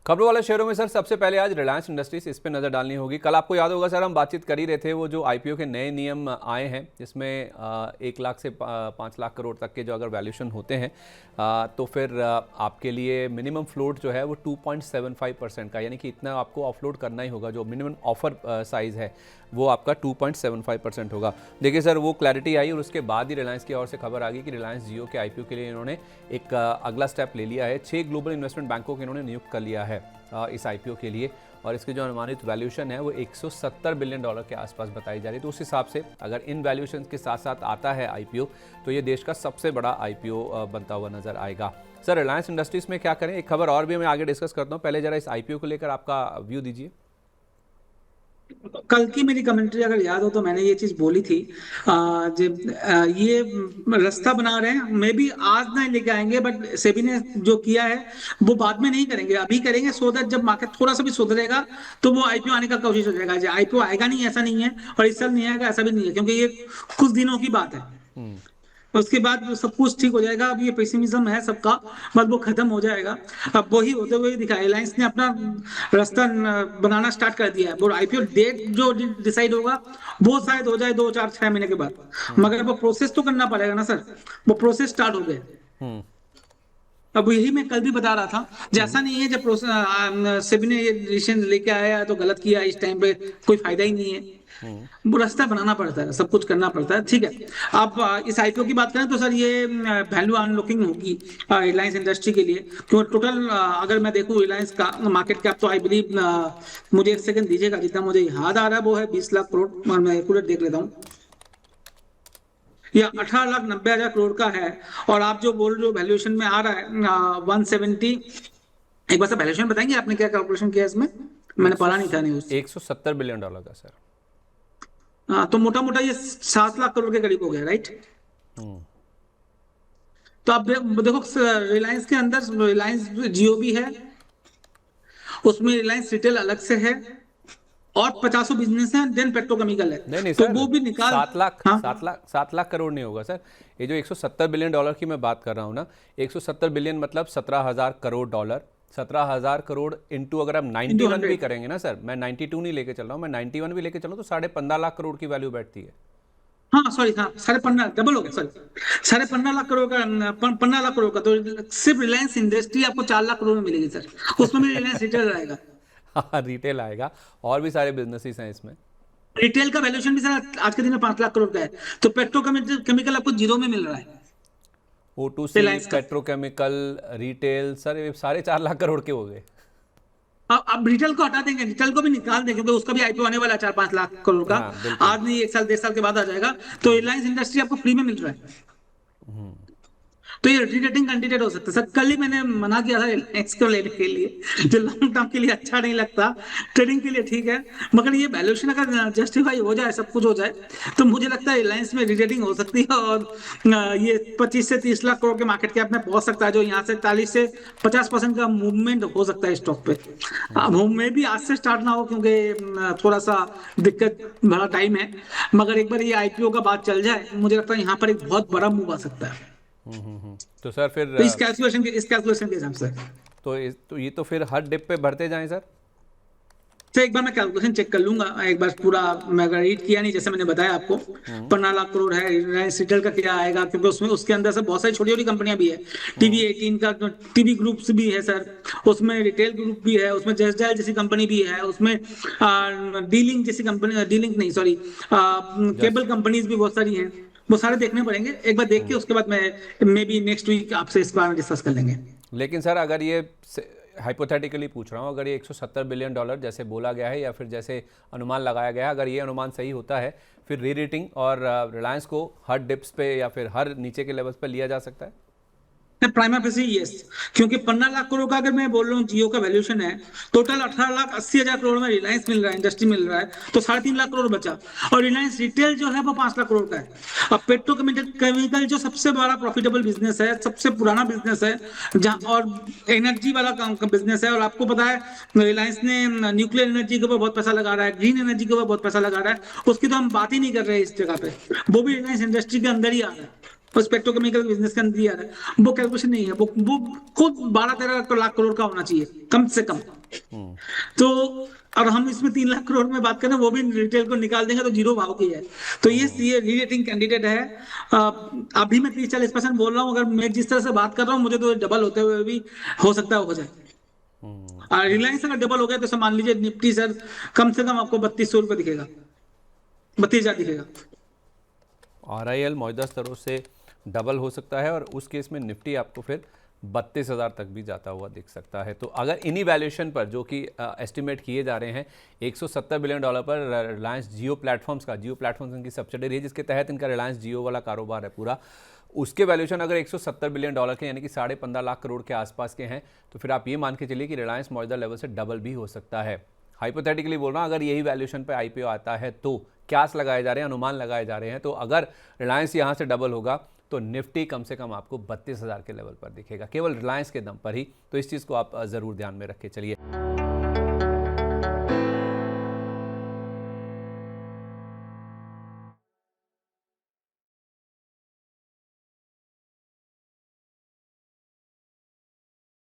खबरों वाले शेयरों में सर सबसे पहले आज रिलायंस इंडस्ट्रीज, इस पे नज़र डालनी होगी। कल आपको याद होगा सर, हम बातचीत कर ही रहे थे, वो जो आईपीओ के नए नियम आए हैं जिसमें 1 लाख से 5 लाख करोड़ तक के जो अगर वैल्यूशन होते हैं तो फिर आपके लिए मिनिमम फ्लोट जो है वो 2.75% का, यानी कि इतना आपको ऑफलोड करना ही होगा। जो मिनिमम ऑफर साइज़ है वो आपका 2.75% होगा। देखिए सर, वो क्लैरिटी आई और उसके बाद ही रिलायंस की ओर से खबर आ गई कि रिलायंस जियो के आईपीओ के लिए इन्होंने एक अगला स्टेप ले लिया है। 6 ग्लोबल इन्वेस्टमेंट बैंकों को इन्होंने नियुक्त कर लिया है इस आईपीओ के लिए, और इसकी जो अनुमानित वैल्यूशन है वो 170 बिलियन डॉलर के आसपास बताई जा रही है। तो उस हिसाब से अगर इन वैल्यूशन के साथ साथ आता है आईपीओ तो ये देश का सबसे बड़ा आईपीओ बनता हुआ नजर आएगा। सर, रिलायंस इंडस्ट्रीज में क्या करें, एक खबर और भी मैं आगे डिस्कस करता हूँ, पहले जरा इस आईपीओ को लेकर आपका व्यू दीजिए। कल की मेरी कमेंट्री अगर याद हो तो मैंने ये चीज बोली थी। ये रास्ता बना रहे हैं, मे बी आज नहीं लेके आएंगे, बट सेबी ने जो किया है वो बाद में नहीं करेंगे, अभी करेंगे, सो दैट जब मार्केट थोड़ा सा भी सुधरेगा तो वो आईपीओ आने का कोशिश हो जाएगा। आईपीओ आएगा नहीं ऐसा नहीं है, और इस साल नहीं आएगा ऐसा भी नहीं है, क्योंकि ये कुछ दिनों की बात है। उसके बाद सब कुछ ठीक हो जाएगा। अब ये पेसिमिज्म है सबका, बस वो खत्म हो जाएगा। अब वही होते हुए दिखा, रिलायंस ने अपना रास्ता बनाना स्टार्ट कर दिया है। वो आईपीओ डेट जो डिसाइड होगा वो शायद हो जाए 2 4 6 महीने के बाद, मगर वो प्रोसेस तो करना पड़ेगा ना सर। वो प्रोसेस स्टार्ट हो गए। हम्म। अब यही मैं कल भी बता रहा था, जैसा नहीं है जब सेबी ने ये डिसीजन लेके आया तो गलत किया, इस टाइम पे कोई फायदा ही नहीं है। वो रास्ता बनाना पड़ता है, सब कुछ करना पड़ता है, ठीक है। अब इस आईपीओ की बात करें तो सर ये वैल्यू अनलॉकिंग होगी रिलायंस इंडस्ट्री के लिए। तो टोटल अगर मैं देखूं रिलायंस का मार्केट कैप, तो आई बिलीव, मुझे एक सेकंड दीजिएगा, जितना मुझे याद आ रहा है वो है 20 लाख करोड़, और मैं एक्यूरेट देख लेता हूँ। या 18,90,000 करोड़ का है। और आप जो बोल रहे हो वैल्यूएशन में आ रहा है 170। एक बार से वैल्यूएशन बताएंगे आपने क्या कैलकुलेशन किया इसमें, मैंने एक सौ पढ़ा नहीं था न्यूज। 170 बिलियन डॉलर का सर। तो मोटा मोटा ये 7 लाख करोड़ के करीब हो गया, राइट। तो आप देखो, रिलायंस के अंदर रिलायंस जियो भी है, उसमें रिलायंस रिटेल अलग से है, और 50 बिजनेस है, देन पेट्रोकेमिकल है। नहीं नहीं तो सर, वो भी निकाल। 7 लाख हाँ, 7 लाख करोड़ नहीं होगा सर। ये जो 170 बिलियन डॉलर की मैं बात कर रहा हूँ ना, 170 बिलियन मतलब 17,000 करोड़ डॉलर। 17,000 करोड़ इंटू अगर आप इंटू 91 भी 100। करेंगे ना सर, मैं 92 नहीं लेके चल रहा हूँ, मैं 91 भी लेके चलूँ तो 15.5 लाख करोड़ की वैल्यू बैठती है। हाँ सॉरी, हाँ 15.5 डबल हो गया, सॉरी। 15.5 लाख करोड़ का, 15 लाख करोड़ का, तो सिर्फ रिलायंस इंडस्ट्री आपको 4 लाख करोड़ में मिलेगी सर। उसमें भी रिलायंस रिटेल रहेगा। हाँ, रिटेल आएगा और भी सारे बिजनेसेस हैं इसमें। रिटेल का वैल्यूएशन भी सर आज के दिन में 5 लाख करोड़ का है। तो पेट्रोकेमिकल आपको जीरो में मिल रहा है O2C, रिलायंस का। पेट्रोकेमिकल, रिटेल, सर ये सारे 4 लाख करोड़ के हो गए। अब रिटेल को हटा देंगे, रिटेल को भी निकाल देंगे, क्योंकि उसका भी आईपीओ आने वाला है 4 5 लाख करोड़ का। हाँ बिल्कुल। आज नहीं, 1 साल 1.5 साल के बाद आ जाएगा। तो रिलायंस इंडस्ट्री आपको फ्री में मिल रहा है। तो ये रीरेटिंग कैंडिडेट हो सकता है सर। कल ही मैंने मना किया था रिलायंस को लेने के लिए, जो लॉन्ग टर्म के लिए अच्छा नहीं लगता, ट्रेडिंग के लिए ठीक है, मगर ये वैल्यूएशन अगर जस्टिफाई हो जाए, सब कुछ हो जाए, तो मुझे लगता है रिलायंस में रीरेटिंग हो सकती है। और ये 25 से 30 लाख करोड़ के मार्केट कैप में पहुंच सकता है, जो यहाँ से 40 से 50% का मूवमेंट हो सकता है स्टॉक पे। अब में भी आज से स्टार्ट ना हो, क्योंकि थोड़ा सा दिक्कत भरा टाइम है, मगर एक बार ये आईपीओ का बात चल जाए, मुझे लगता है यहाँ पर एक बहुत बड़ा मूव आ सकता है। तो सर फिर तो इस कैलकुलेशन के हिसाब से, तो ये तो फिर हर डिप पे बढ़ते जाएं सर। तो एक बार मैं कैलकुलेशन चेक कर लूंगा एक बार पूरा। मैं अगर रीड किया नहीं, जैसे मैंने बताया आपको, 15 लाख करोड़ है रिलायंस रिटेल का, क्या आएगा, क्योंकि उसमें उसके अंदर से बहुत सारी छोटी छोटी कंपनियां भी है। टीवी 18 का टीवी ग्रुप्स भी है सर, उसमें रिटेल ग्रुप भी है, उसमें जसडैल जैसी कंपनी भी है, उसमें डीलिंग जैसी कंपनी, डीलिंग नहीं सॉरी, केबल जस्ट कंपनीज भी बहुत सारी हैं। वो सारे देखने पड़ेंगे, एक बार देख के उसके बाद मैं मे बी नेक्स्ट वीक आपसे इस बारे में डिस्कस कर लेंगे। लेकिन सर अगर ये हाइपोथेटिकली पूछ रहा हूँ, अगर ये 170 बिलियन डॉलर जैसे बोला गया है या फिर जैसे अनुमान लगाया गया है, अगर ये अनुमान सही होता है फिर री रेटिंग और रिलायंस को हर डिप्स पे या फिर हर नीचे के लेवल्स पे लिया जा सकता है। प्राइमा फेसी यस, क्योंकि 15 लाख करोड़ का अगर मैं बोल रहा हूँ जियो का वैल्यूएशन है, टोटल 18,80,000 करोड़ में रिलायंस मिल रहा है, इंडस्ट्री मिल रहा है, तो 3.5 लाख करोड़ बचा। और रिलायंस रिटेल जो है वो 5 लाख करोड़ का है। अब पेट्रोकेमिकल जो सबसे बड़ा प्रॉफिटेबल बिजनेस है, सबसे पुराना बिजनेस है, जहाँ और एनर्जी वाला बिजनेस है, और आपको पता है रिलायंस ने न्यूक्लियर एनर्जी के ऊपर बहुत पैसा लगा रहा है, ग्रीन एनर्जी के ऊपर बहुत पैसा लगा रहा है, उसकी तो हम बात ही नहीं कर रहे हैं इस जगह पे। वो भी रिलायंस इंडस्ट्री के अंदर ही आ रहा है। और पेट्रोकेमिकल बिजनेस के अंदर ही आ रहा है, वो कैलकुलेशन नहीं है, वो खुद 12-13 लाख करोड़ का होना चाहिए कम से कम। तो और हम इसमें 3 लाख करोड़ में बात करें, वो भी रिटेल को निकाल देंगे तो जीरो भाव की है। तो ये रीरेटिंग कैंडिडेट है। अ, अभी मैं 30-40% बोल रहा हूँ, अगर मैं जिस तरह से बात कर रहा हूँ मुझे तो डबल होते हुए भी हो सकता है हो जाए। रिलायंस अगर डबल हो गया तो सर मान लीजिए निफ्टी सर कम से कम आपको 3200 रुपये दिखेगा, 32,000 दिखेगा। RIL मौजूदा स्तरों से डबल हो सकता है और उस केस में निफ्टी आपको फिर 32,000 तक भी जाता हुआ दिख सकता है। तो अगर इन्हीं वैल्यूएशन पर जो कि एस्टिमेट किए जा रहे हैं $170 बिलियन पर रिलायंस जियो प्लेटफॉर्म्स का, जियो प्लेटफॉर्म्स इनकी सब्सिडरी है जिसके तहत इनका रिलायंस जियो वाला कारोबार है पूरा, उसके वैल्यूएशन अगर $170 बिलियन के यानी कि 15.5 लाख करोड़ के आसपास के हैं, तो फिर आप ये मान के चलिए कि रिलायंस मौजूदा लेवल से डबल भी हो सकता है। हाइपोथेटिकली बोल रहा हूँ, अगर यही वैल्यूएशन पे IPO आता है तो क्यास लगाए जा रहे हैं, अनुमान लगाए जा रहे हैं, तो अगर रिलायंस यहाँ से डबल होगा तो निफ्टी कम से कम आपको 32,000 के लेवल पर दिखेगा, केवल रिलायंस के दम पर ही। तो इस चीज़ को आप ज़रूर ध्यान में रख के चलिए।